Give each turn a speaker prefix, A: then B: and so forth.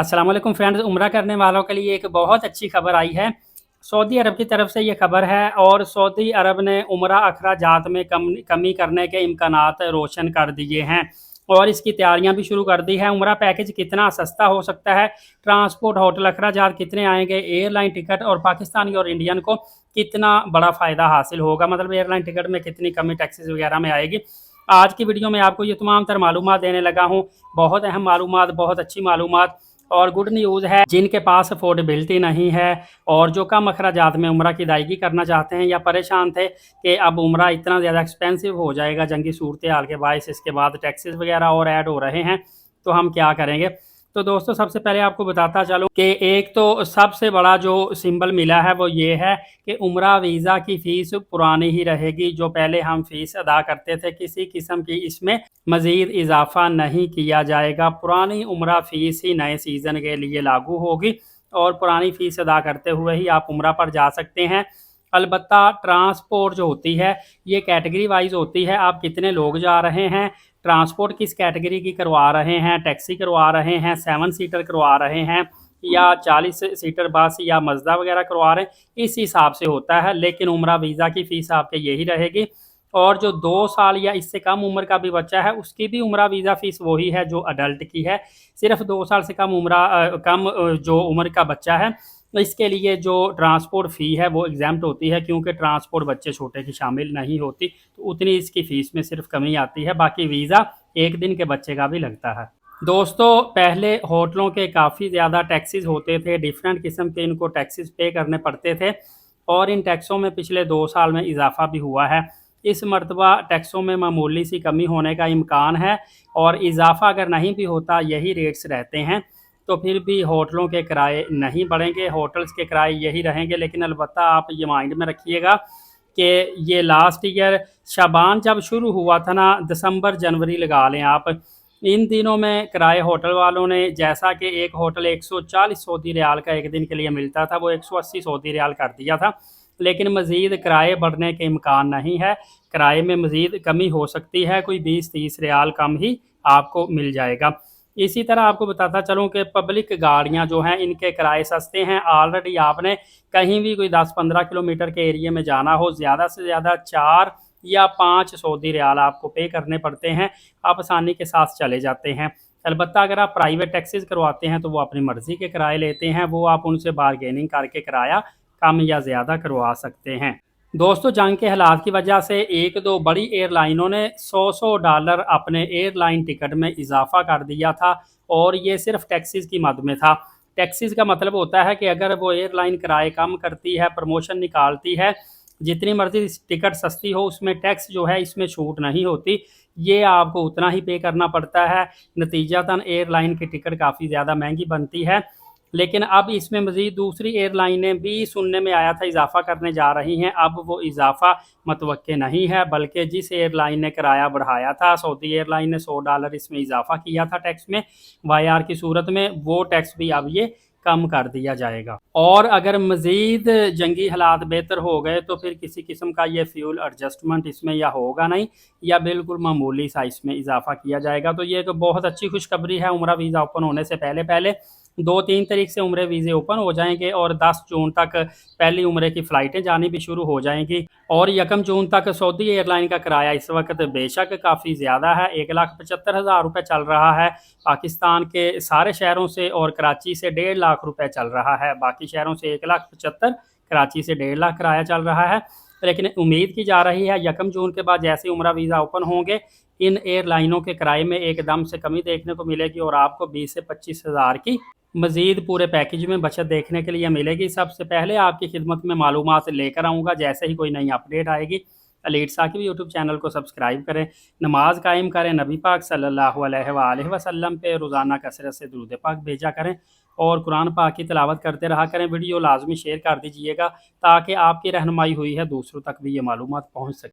A: अस्सलाम वालेकुम फ्रेंड्स, उम्रा करने वालों के लिए एक बहुत अच्छी खबर आई है। सऊदी अरब की तरफ से ये खबर है और सऊदी अरब ने उम्रा अखराजात में कमी करने के इम्कानात रोशन कर दिए हैं और इसकी तैयारियां भी शुरू कर दी है। उम्रा पैकेज कितना सस्ता हो सकता है, ट्रांसपोर्ट, होटल अखराजात कितने आएंगे, एयरलाइन टिकट और पाकिस्तानी और इंडियन को कितना बड़ा फ़ायदा हासिल होगा, मतलब एयरलाइन टिकट में कितनी कमी टैक्सेस वगैरह में आएगी। आज की वीडियो में आपको ये तमाम तर मालूमात देने लगा हूँ। बहुत अहम मालूमात, बहुत अच्छी मालूमात और गुड न्यूज़ है जिनके पास अफोर्डेबिलिटी नहीं है और जो कम अखराजात में उम्रा की अदायगी करना चाहते हैं या परेशान थे कि अब उम्रा इतना ज़्यादा एक्सपेंसिव हो जाएगा जंगी सूरत हाल के बायस, इसके बाद टैक्सेस वगैरह और ऐड हो रहे हैं, तो हम क्या करेंगे। तो दोस्तों, सबसे पहले आपको बताता चलूं कि एक तो सबसे बड़ा जो सिंबल मिला है वो ये है कि उम्रा वीज़ा की फ़ीस पुरानी ही रहेगी। जो पहले हम फ़ीस अदा करते थे, किसी किस्म की इसमें मज़ीद इजाफा नहीं किया जाएगा। पुरानी उम्रा फ़ीस ही नए सीज़न के लिए लागू होगी और पुरानी फ़ीस अदा करते हुए ही आप उम्रा पर जा सकते हैं। अलबत्ता ट्रांसपोर्ट जो होती है ये कैटेगरी वाइज होती है, आप कितने लोग जा रहे हैं, ट्रांसपोर्ट किस कैटेगरी की करवा रहे हैं, टैक्सी करवा रहे हैं, 7 सीटर करवा रहे हैं या 40 सीटर बस या मजदा वगैरह करवा रहे हैं, इस हिसाब से होता है। लेकिन उम्रा वीज़ा की फ़ीस आपके यही रहेगी और जो 2 साल या इससे कम उम्र का भी बच्चा है उसकी भी उम्रा वीज़ा फ़ीस वही है जो अडल्ट की है। सिर्फ 2 साल से कम जो उम्र का बच्चा है इसके लिए जो ट्रांसपोर्ट फ़ी है वो एग्जाम्प्ट होती है, क्योंकि ट्रांसपोर्ट बच्चे छोटे की शामिल नहीं होती, तो उतनी इसकी फ़ीस में सिर्फ कमी आती है। बाकी वीज़ा एक दिन के बच्चे का भी लगता है। दोस्तों, पहले होटलों के काफ़ी ज़्यादा टैक्सेस होते थे, डिफरेंट किस्म के इनको टैक्सेस पे करने पड़ते थे और इन टैक्सों में पिछले 2 साल में इजाफा भी हुआ है। इस मरतबा टैक्सों में मामूली सी कमी होने का इम्कान है और इजाफा अगर नहीं भी होता, यही रेट्स रहते हैं, तो फिर भी होटलों के किराए नहीं बढ़ेंगे, होटल्स के किराए यही रहेंगे। लेकिन अलबत्ता आप ये माइंड में रखिएगा कि ये लास्ट ईयर शाबान जब शुरू हुआ था ना, दिसंबर जनवरी लगा लें आप, इन दिनों में किराए होटल वालों ने, जैसा कि एक होटल 140 सऊदी रियाल का एक दिन के लिए मिलता था, वो 180 सऊदी रियाल कर दिया था। लेकिन मज़ीद किराए बढ़ने के इम्कान नहीं है, किराए में मज़ीद कमी हो सकती है, कोई 20-30 रियाल कम ही आपको मिल जाएगा। इसी तरह आपको बताता चलूँ कि पब्लिक गाड़ियाँ जो हैं इनके किराए सस्ते हैं। ऑलरेडी आपने कहीं भी कोई 10-15 किलोमीटर के एरिया में जाना हो, ज़्यादा से ज़्यादा 4 या 5 सऊदी रियाल आपको पे करने पड़ते हैं, आप आसानी के साथ चले जाते हैं। अलबत्ता अगर आप प्राइवेट टैक्सीज करवाते हैं तो वो अपनी मर्ज़ी के किराए लेते हैं, वो आप उनसे बारगेनिंग करके किराया कम या ज़्यादा करवा सकते हैं। दोस्तों, जंग के हालात की वजह से एक दो बड़ी एयरलाइनों ने $100 अपने एयरलाइन टिकट में इजाफा कर दिया था और ये सिर्फ टैक्सीज़ की मद में था। टैक्सीज़ का मतलब होता है कि अगर वो एयरलाइन किराए कम करती है, प्रमोशन निकालती है, जितनी मर्जी टिकट सस्ती हो, उसमें टैक्स जो है इसमें छूट नहीं होती, ये आपको उतना ही पे करना पड़ता है। नतीजतन एयरलाइन की टिकट काफ़ी ज़्यादा महंगी बनती है। लेकिन अब इसमें मज़ीद दूसरी एयरलाइनें भी, सुनने में आया था, इजाफा करने जा रही हैं। अब वो इजाफा मतवक्के नहीं है, बल्कि जिस एयरलाइन ने किराया बढ़ाया था, सऊदी एयरलाइन ने $100 इसमें इजाफा किया था टैक्स में, वाईआर की सूरत में, वो टैक्स भी अब ये कम कर दिया जाएगा। और अगर मज़ीद जंगी हालात बेहतर हो गए तो फिर किसी किस्म का ये फ्यूल एडजस्टमेंट इसमें या होगा नहीं या बिल्कुल मामूली सा इसमें इजाफा किया जाएगा। तो ये एक बहुत अच्छी खुशखबरी है। उम्रा वीज़ा ओपन होने से पहले पहले 2-3 तारीख से उम्रे वीज़े ओपन हो जाएंगे और 10 जून तक पहली उम्रे की फ़्लाइटें जानी भी शुरू हो जाएंगी। और 1 जून तक सऊदी एयरलाइन का किराया इस वक्त बेशक काफ़ी ज़्यादा है, 1,75,000 रुपये चल रहा है पाकिस्तान के सारे शहरों से, और कराची से 1.5 लाख रुपये चल रहा है। बाकी शहरों से 1,75,000, कराची से 1.5 लाख किराया चल रहा है। लेकिन उम्मीद की जा रही है 1 जून के बाद जैसे उम्रा वीज़ा ओपन होंगे, इन एयरलाइनों के किराए में एकदम से कमी देखने को मिलेगी और आपको 20 से 25 हज़ार की मज़ीद पूरे पैकेज में बचत देखने के लिए मिलेगी। सबसे पहले आपकी खिदमत में मालूमात लेकर आऊँगा जैसे ही कोई नई अपडेट आएगी। एलीट साकिब यूट्यूब चैनल को सब्सक्राइब करें, नमाज कायम करें, नबी पाक सल्लल्लाहु अलैहि वसल्लम पे रोज़ाना कसरत से दुरूद पाक भेजा करें और कुरान पाक की तिलावत करते रहा करें। वीडियो लाजमी शेयर कर दीजिएगा ताकि आपकी रहनुमाई हुई है दूसरों तक भी ये मालूमात पहुँच सके।